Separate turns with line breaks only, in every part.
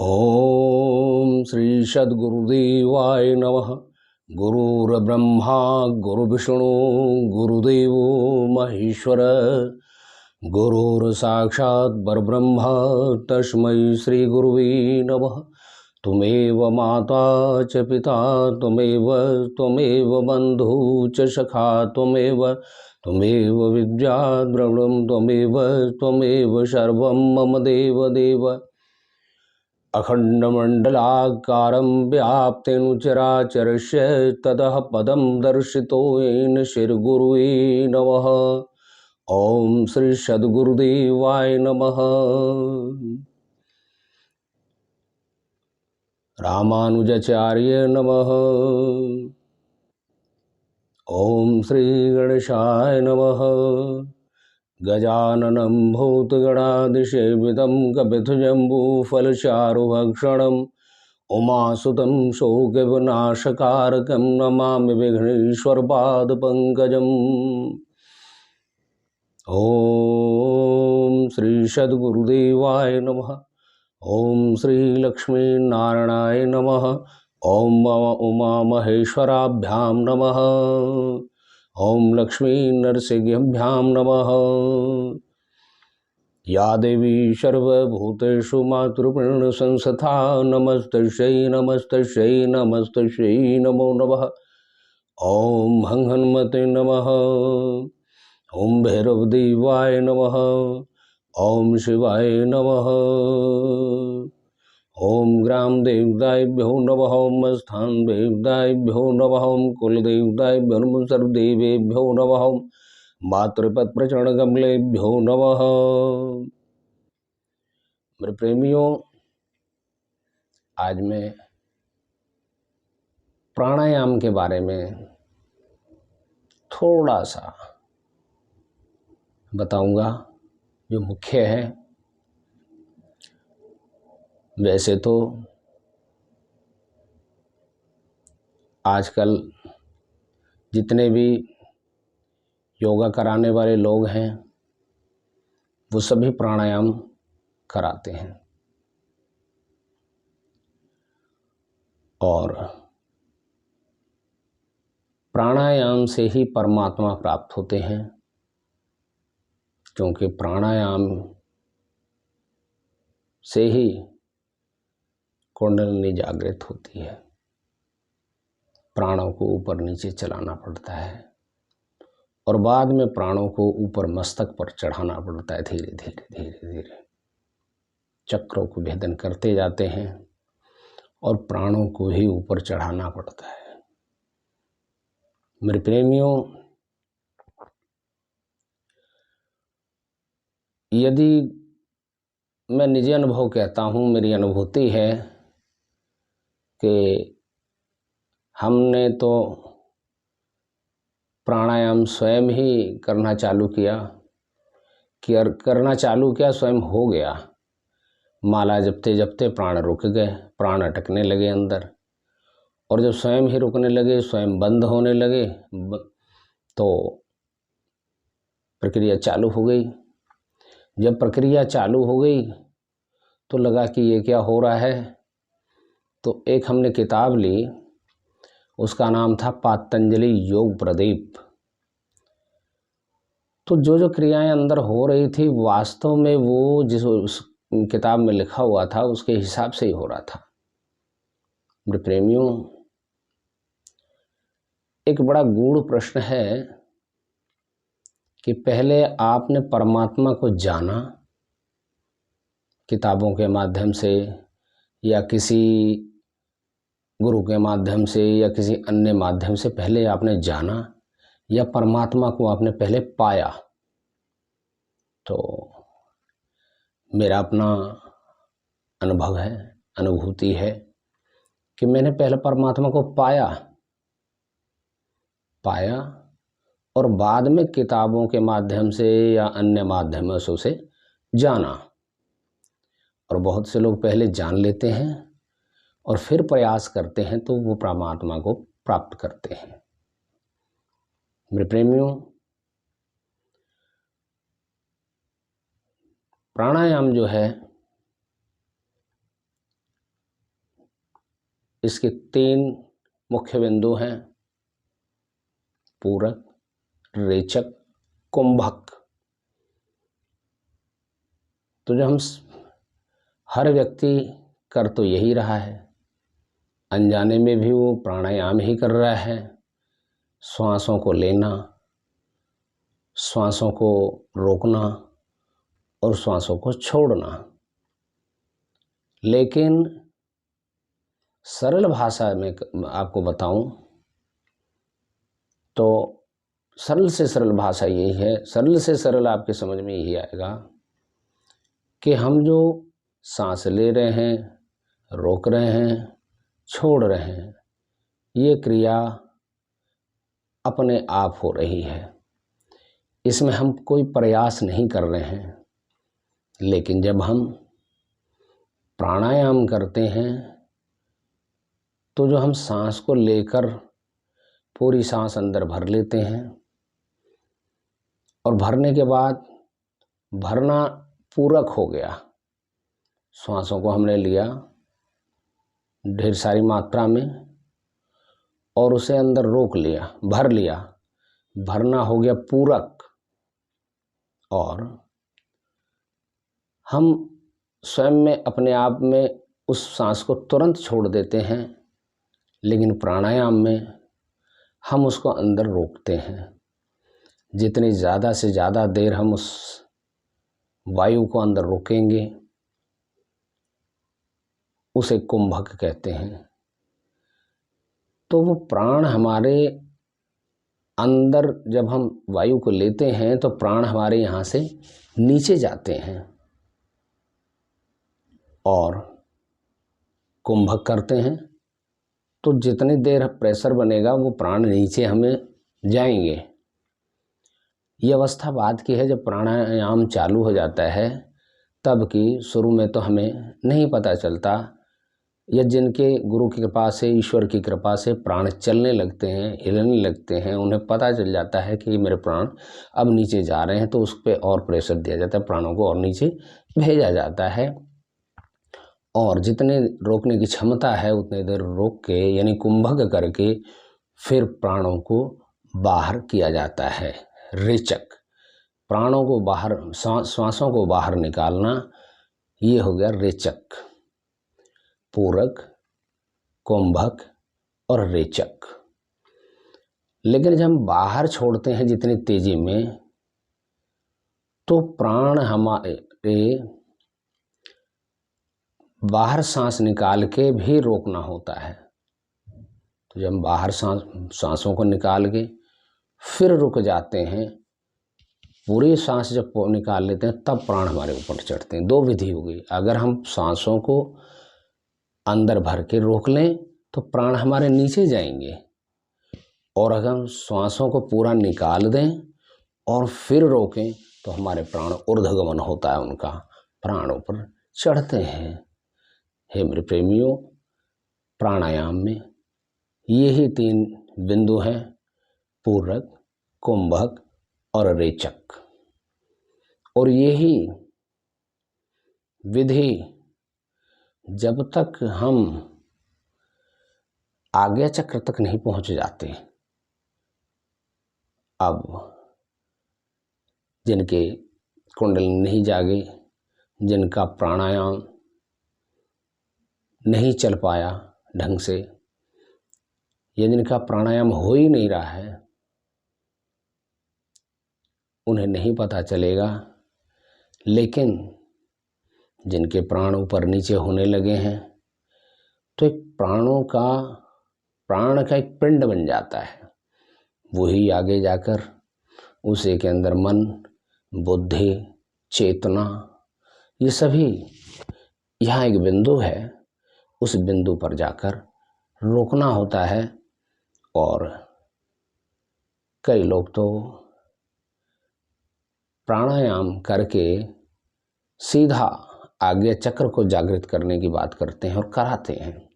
ओम श्री सद्गुरुदेवाय नमः। गुरुर्ब्रह्मा गुरुर्विष्णु गुरुदेवो महेश्वर। गुरुर्साक्षात् परब्रह्म तस्मै श्री गुरुवे नमः। त्वमेव माता च पिता त्वमेव बन्धु च सखा त्वमेव विद्या द्रविणं त्वमेव सर्वं मम देव देव। अखंडमंडलाकारं व्याप्तेन चराचरस्य ततः पदं दर्शितो येन श्रीगुरुवे नमः। ओम श्री सद्गुरुदेवाय नमः। रामानुजाचार्य नमः। ओम श्री गणेशाय नमः। गजाननं भूतगणाधिसेवितं कपिध्वजम्बूफलचारुभक्षणम् उमासुतं शोकविनाशकारकं नमामि विघ्नेश्वरपादपङ्कजम्। ॐ श्री सद्गुरुदेवाय नमः। ॐ श्री लक्ष्मीनारायणाय नमः। ॐ उमामहेश्वराभ्यां नमः। ओम लक्ष्मी नरसिंहाभ्यां नमः। या देवी सर्वभूतेषु मातृपूर्ण संस्था नमस्तस्यै नमो नमः। ओम हं हनुमते नमः। ओम भैरवदेवाय नमः। ओम शिवाय नमः। ओम ग्राम देवताभ्यो नमः। ओम स्थान देवताभ्यो नमः। ओम कुल देवताभ्यो नमः। सर्वदेवेभ्यो नमः। मातृपद प्रचरण कमलेभ्यो नमः। मेरे प्रेमियों, आज मैं प्राणायाम के बारे में थोड़ा सा बताऊंगा, जो मुख्य है। वैसे तो आजकल जितने भी योगा कराने वाले लोग हैं वो सभी प्राणायाम कराते हैं, और प्राणायाम से ही परमात्मा प्राप्त होते हैं, क्योंकि प्राणायाम से ही कुंडलिनी जागृत होती है। प्राणों को ऊपर नीचे चलाना पड़ता है और बाद में प्राणों को ऊपर मस्तक पर चढ़ाना पड़ता है। धीरे धीरे धीरे धीरे चक्रों को भेदन करते जाते हैं और प्राणों को ही ऊपर चढ़ाना पड़ता है। मेरे प्रेमियों, यदि मैं निजी अनुभव कहता हूँ, मेरी अनुभूति है कि हमने तो प्राणायाम स्वयं ही करना चालू किया स्वयं हो गया। माला जपते जपते प्राण रुक गए, प्राण अटकने लगे अंदर, और जब स्वयं ही रुकने लगे, स्वयं बंद होने लगे, तो प्रक्रिया चालू हो गई। जब प्रक्रिया चालू हो गई तो लगा कि ये क्या हो रहा है। तो एक हमने किताब ली, उसका नाम था पातंजलि योग प्रदीप। तो जो क्रियाएं अंदर हो रही थी, वास्तव में वो जिस उस किताब में लिखा हुआ था उसके हिसाब से ही हो रहा था। मेरे प्रेमियों, एक बड़ा गूढ़ प्रश्न है कि पहले आपने परमात्मा को जाना किताबों के माध्यम से, या किसी गुरु के माध्यम से, या किसी अन्य माध्यम से पहले आपने जाना, या परमात्मा को आपने पहले पाया। तो मेरा अपना अनुभव है, अनुभूति है कि मैंने पहले परमात्मा को पाया और बाद में किताबों के माध्यम से या अन्य माध्यमों से उसे जाना। और बहुत से लोग पहले जान लेते हैं और फिर प्रयास करते हैं तो वो परमात्मा को प्राप्त करते हैं। मेरे प्रेमियों, प्राणायाम जो है इसके 3 मुख्य बिंदु हैं, पूरक, रेचक, कुंभक। तो जो हम हर व्यक्ति कर तो यही रहा है, अनजाने में भी वो प्राणायाम ही कर रहा है। श्वासों को लेना, श्वासों को रोकना और श्वासों को छोड़ना। लेकिन सरल भाषा में आपको बताऊं तो सरल से सरल भाषा यही है, सरल से सरल आपके समझ में यही आएगा कि हम जो सांस ले रहे हैं, रोक रहे हैं, छोड़ रहे हैं, ये क्रिया अपने आप हो रही है। इसमें हम कोई प्रयास नहीं कर रहे हैं। लेकिन जब हम प्राणायाम करते हैं तो जो हम सांस को लेकर पूरी सांस अंदर भर लेते हैं और भरने के बाद भरना पूरक हो गया, श्वासों को हमने लिया ढेर सारी मात्रा में और उसे अंदर रोक लिया, भर लिया, भरना हो गया पूरक। और हम स्वयं में अपने आप में उस सांस को तुरंत छोड़ देते हैं, लेकिन प्राणायाम में हम उसको अंदर रोकते हैं। जितनी ज़्यादा से ज़्यादा देर हम उस वायु को अंदर रोकेंगे उसे कुंभक कहते हैं। तो वो प्राण हमारे अंदर जब हम वायु को लेते हैं तो प्राण हमारे यहाँ से नीचे जाते हैं और कुंभक करते हैं। तो जितनी देर प्रेशर बनेगा वो प्राण नीचे हमें जाएंगे। ये अवस्था बाद की है जब प्राणायाम चालू हो जाता है, तब की शुरू में तो हमें नहीं पता चलता, या जिनके गुरु की कृपा से, ईश्वर की कृपा से प्राण चलने लगते हैं, हिलने लगते हैं, उन्हें पता चल जाता है कि मेरे प्राण अब नीचे जा रहे हैं, तो उस पर और प्रेशर दिया जाता है, प्राणों को और नीचे भेजा जाता है और जितने रोकने की क्षमता है उतने देर रोक के यानी कुंभक करके फिर प्राणों को बाहर किया जाता है। रेचक, प्राणों को बाहर, श्वासों को बाहर निकालना, ये हो गया रेचक। पूरक, कुंभक और रेचक। लेकिन जब हम बाहर छोड़ते हैं जितनी तेजी में, तो प्राण हमारे बाहर सांस निकाल के भी रोकना होता है। तो जब हम बाहर सांसों को निकाल के फिर रुक जाते हैं, पूरी सांस जब निकाल लेते हैं तब प्राण हमारे ऊपर चढ़ते हैं। 2 विधि हो गई। अगर हम सांसों को अंदर भर के रोक लें तो प्राण हमारे नीचे जाएंगे, और अगर हम श्वासों को पूरा निकाल दें और फिर रोकें तो हमारे प्राण ऊर्ध्वगमन होता है, उनका प्राण ऊपर चढ़ते हैं। हे मेरे प्रेमियों, प्राणायाम में यही 3 बिंदु हैं, पूरक, कुंभक और रेचक। और यही विधि जब तक हम आज्ञा चक्र तक नहीं पहुंच जाते, अब जिनके कुंडली नहीं जागे, जिनका प्राणायाम नहीं चल पाया ढंग से, या जिनका प्राणायाम हो ही नहीं रहा है, उन्हें नहीं पता चलेगा। लेकिन जिनके प्राण ऊपर नीचे होने लगे हैं तो एक प्राण का एक पिंड बन जाता है। वही आगे जाकर उसी के अंदर मन, बुद्धि, चेतना, ये सभी, यहाँ एक बिंदु है, उस बिंदु पर जाकर रोकना होता है। और कई लोग तो प्राणायाम करके सीधा आज्ञा चक्र को जागृत करने की बात करते हैं और कराते हैं।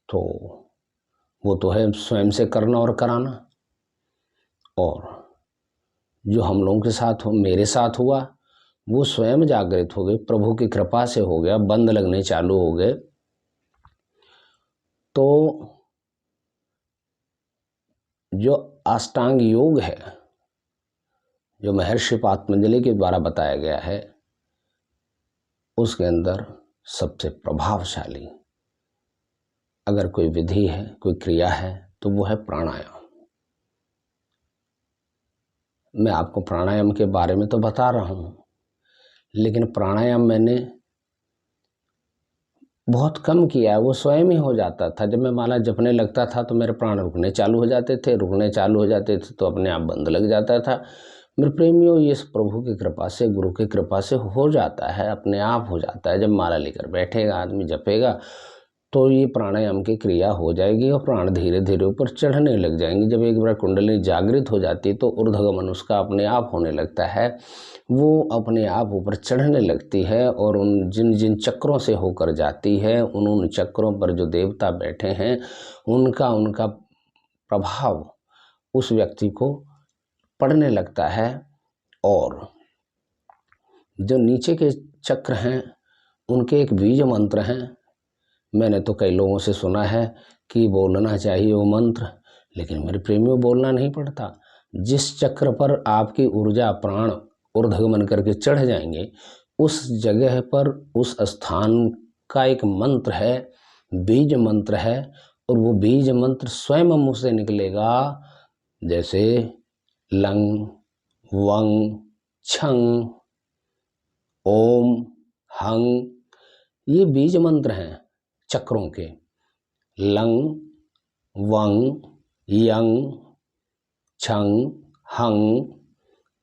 तो वो तो है स्वयं से करना और कराना। और जो हम लोगों के साथ हो, मेरे साथ हुआ, वो स्वयं जागृत हो गए, प्रभु की कृपा से हो गया, बंद लगने चालू हो गए तो जो अष्टांग योग है, जो महर्षि पतंजलि के द्वारा बताया गया है, उसके अंदर सबसे प्रभावशाली अगर कोई विधि है, कोई क्रिया है, तो वो है प्राणायाम। मैं आपको प्राणायाम के बारे में तो बता रहा हूँ, लेकिन प्राणायाम मैंने बहुत कम किया है। वो स्वयं ही हो जाता था। जब मैं माला जपने लगता था तो मेरे प्राण रुकने चालू हो जाते थे तो अपने आप बंद लग जाता था। मेरे प्रेमियों, ये प्रभु की कृपा से, गुरु की कृपा से हो जाता है, अपने आप हो जाता है। जब माला लेकर बैठेगा आदमी, जपेगा, तो ये प्राणायाम की क्रिया हो जाएगी और प्राण धीरे धीरे ऊपर चढ़ने लग जाएंगे। जब एक बार कुंडली जागृत हो जाती है तो ऊर्ध्वगमन उसका अपने आप होने लगता है, वो अपने आप ऊपर चढ़ने लगती है और उन जिन जिन चक्रों से होकर जाती है, उन चक्रों पर जो देवता बैठे हैं, उनका प्रभाव उस व्यक्ति को पड़ने लगता है। और जो नीचे के चक्र हैं, उनके एक बीज मंत्र हैं। मैंने तो कई लोगों से सुना है कि बोलना चाहिए वो मंत्र, लेकिन मेरे प्रेमियों, बोलना नहीं पड़ता। जिस चक्र पर आपकी ऊर्जा, प्राण ऊर्ध्वगमन करके चढ़ जाएंगे, उस जगह पर, उस स्थान का एक मंत्र है, बीज मंत्र है। और वो बीज मंत्र स्वयं मुंह से निकलेगा, जैसे लंग, वंग, छंग, ओम, हंग। ये बीज मंत्र हैं चक्रों के। लंग, वंग, यंग, छंग, हंग,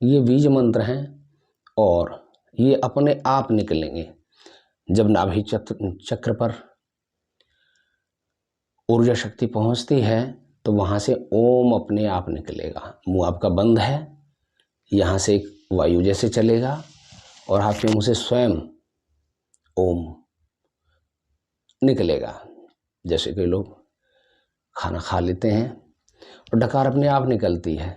ये बीज मंत्र हैं और ये अपने आप निकलेंगे। जब नाभि चक्र पर ऊर्जा शक्ति पहुंचती है तो वहां से ओम अपने आप निकलेगा। मुंह आपका बंद है, यहाँ से एक वायु जैसे चलेगा और आपके मुंह से स्वयं ओम निकलेगा। जैसे कई लोग खाना खा लेते हैं और डकार अपने आप निकलती है,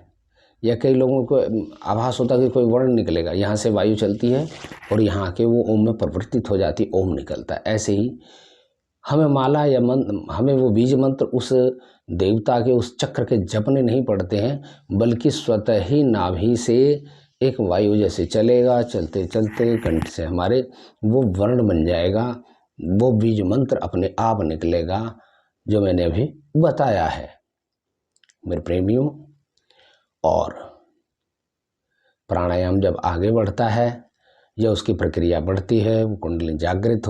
या कई लोगों को आभास होता है कि कोई वर्ण निकलेगा, यहाँ से वायु चलती है और यहाँ आके वो ओम में परिवर्तित हो जाती, ओम निकलता है। ऐसे ही हमें माला या हमें वो बीज मंत्र उस देवता के उस चक्र के जपने नहीं पड़ते हैं, बल्कि स्वतः ही नाभि से एक वायु जैसे चलेगा, चलते चलते कंठ से हमारे वो वर्ण बन जाएगा, वो बीज मंत्र अपने आप निकलेगा, जो मैंने अभी बताया है मेरे प्रेमियों। और प्राणायाम जब आगे बढ़ता है या उसकी प्रक्रिया बढ़ती है, वो कुंडली जागृत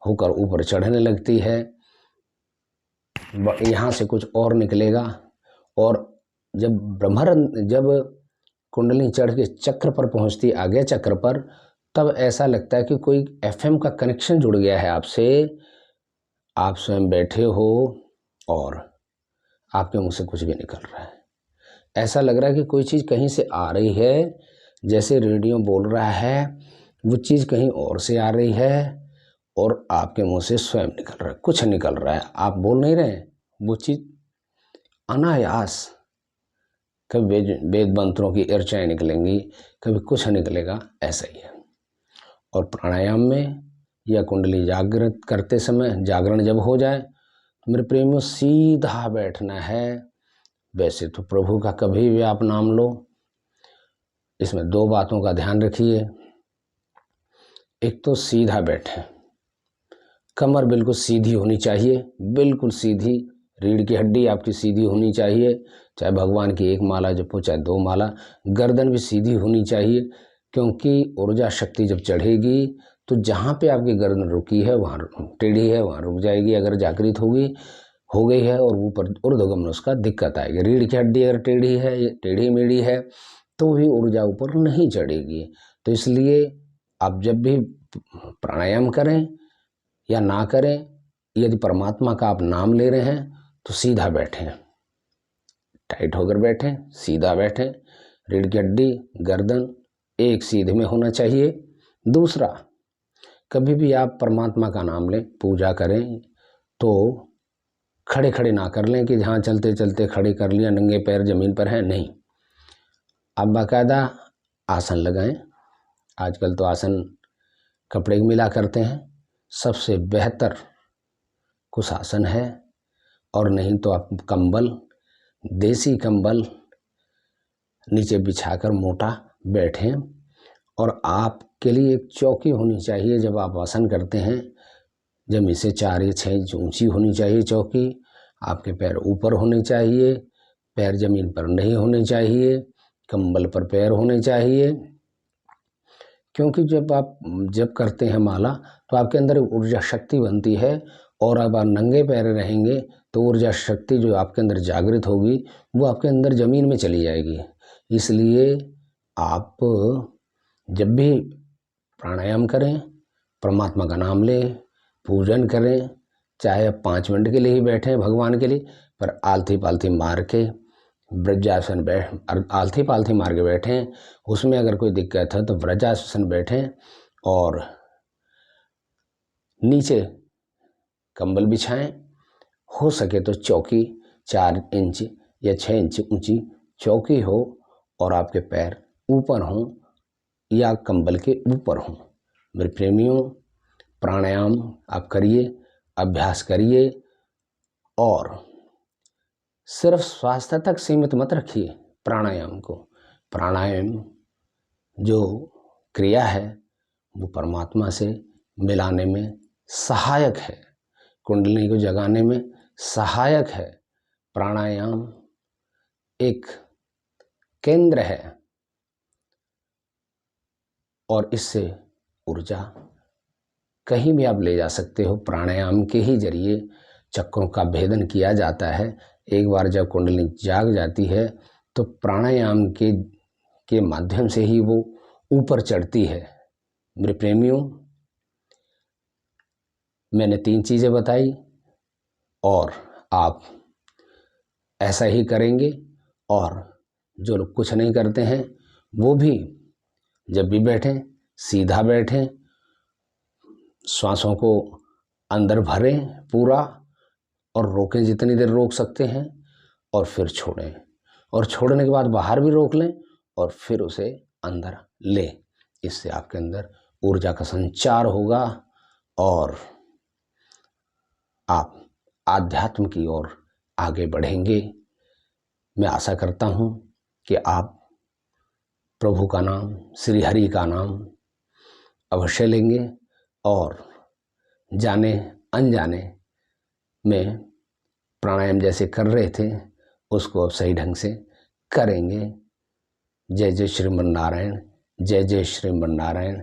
होकर ऊपर चढ़ने लगती है, यहाँ से कुछ और निकलेगा। और जब कुंडली चढ़ के चक्र पर पहुँचती, आगे चक्र पर, तब ऐसा लगता है कि कोई एफएम का कनेक्शन जुड़ गया है आपसे। आप स्वयं बैठे हो और आपके मुंह से कुछ भी निकल रहा है। ऐसा लग रहा है कि कोई चीज़ कहीं से आ रही है, जैसे रेडियो बोल रहा है, वो चीज़ कहीं और से आ रही है और आपके मुंह से स्वयं निकल रहा है, कुछ निकल रहा है। आप बोल नहीं रहे, वो चीज़ अनायास, कभी वेद मंत्रों की ऋचाएँ निकलेंगी, कभी कुछ निकलेगा, ऐसा ही है। और प्राणायाम में या कुंडली जागृत करते समय, जागरण जब हो जाए, तो मेरे प्रेमियों सीधा बैठना है। वैसे तो प्रभु का कभी भी आप नाम लो, इसमें दो बातों का ध्यान रखिए। एक तो सीधा बैठें, कमर बिल्कुल सीधी होनी चाहिए, बिल्कुल सीधी, रीढ़ की हड्डी आपकी सीधी होनी चाहिए, चाहे भगवान की एक माला जपो चाहे दो माला। गर्दन भी सीधी होनी चाहिए, क्योंकि ऊर्जा शक्ति जब चढ़ेगी तो जहाँ पे आपकी गर्दन रुकी है, वहाँ टेढ़ी है, वहाँ रुक जाएगी। अगर जागृत हो गई है और ऊपर ऊर्ध्वगमन, उसका दिक्कत आएगी। रीढ़ की हड्डी अगर टेढ़ी है, टेढ़ी मेढ़ी है, तो भी ऊर्जा ऊपर नहीं चढ़ेगी। तो इसलिए आप जब भी प्राणायाम करें या ना करें, यदि परमात्मा का आप नाम ले रहे हैं तो सीधा बैठें, टाइट होकर बैठें, सीधा बैठें। रीढ़ की हड्डी, गर्दन एक सीधे में होना चाहिए। दूसरा, कभी भी आप परमात्मा का नाम लें, पूजा करें, तो खड़े खड़े ना कर लें कि जहाँ चलते चलते खड़े कर लिया, नंगे पैर जमीन पर हैं, नहीं। आप बाकायदा आसन लगाएं। आजकल तो आसन कपड़े मिला करते हैं। सबसे बेहतर कुशासन है, और नहीं तो आप कंबल, देसी कंबल नीचे बिछाकर मोटा बैठें। और आपके लिए एक चौकी होनी चाहिए जब आप आसन करते हैं, जमीन से 4 या 6 इंच ऊंची होनी चाहिए चौकी। आपके पैर ऊपर होने चाहिए, पैर जमीन पर नहीं होने चाहिए, कंबल पर पैर होने चाहिए। क्योंकि जब करते हैं माला तो आपके अंदर ऊर्जा शक्ति बनती है, और अब आप नंगे पैर रहेंगे तो ऊर्जा शक्ति जो आपके अंदर जागृत होगी वो आपके अंदर ज़मीन में चली जाएगी। इसलिए आप जब भी प्राणायाम करें, परमात्मा का नाम लें, पूजन करें, चाहे 5 मिनट के लिए ही बैठें भगवान के लिए, पर आलती पालती मार के वज्रासन आलती पालती मार के बैठें। उसमें अगर कोई दिक्कत है तो वज्रासन बैठें, और नीचे कंबल बिछाएं। हो सके तो चौकी 4 इंच या 6 इंच ऊंची चौकी हो, और आपके पैर ऊपर हों या कंबल के ऊपर हों। मेरे प्रेमियों, प्राणायाम आप करिए, अभ्यास करिए, और सिर्फ स्वास्थ्य तक सीमित मत रखिए प्राणायाम को। प्राणायाम जो क्रिया है वो परमात्मा से मिलाने में सहायक है, कुंडलिनी को जगाने में सहायक है। प्राणायाम एक केंद्र है, और इससे ऊर्जा कहीं भी आप ले जा सकते हो। प्राणायाम के ही जरिए चक्रों का भेदन किया जाता है। एक बार जब कुंडलिनी जाग जाती है तो प्राणायाम के माध्यम से ही वो ऊपर चढ़ती है। मेरे प्रेमियों, मैंने 3 चीज़ें बताई, और आप ऐसा ही करेंगे। और जो लोग कुछ नहीं करते हैं वो भी जब भी बैठें सीधा बैठें, श्वासों को अंदर भरें पूरा, और रोकें जितनी देर रोक सकते हैं, और फिर छोड़ें, और छोड़ने के बाद बाहर भी रोक लें, और फिर उसे अंदर लें। इससे आपके अंदर ऊर्जा का संचार होगा, और आप आध्यात्म की ओर आगे बढ़ेंगे। मैं आशा करता हूँ कि आप प्रभु का नाम, श्री हरि का नाम अवश्य लेंगे, और जाने अनजाने में प्राणायाम जैसे कर रहे थे उसको अब सही ढंग से करेंगे। जय जय श्रीमन नारायण, जय जय श्रीमन नारायण।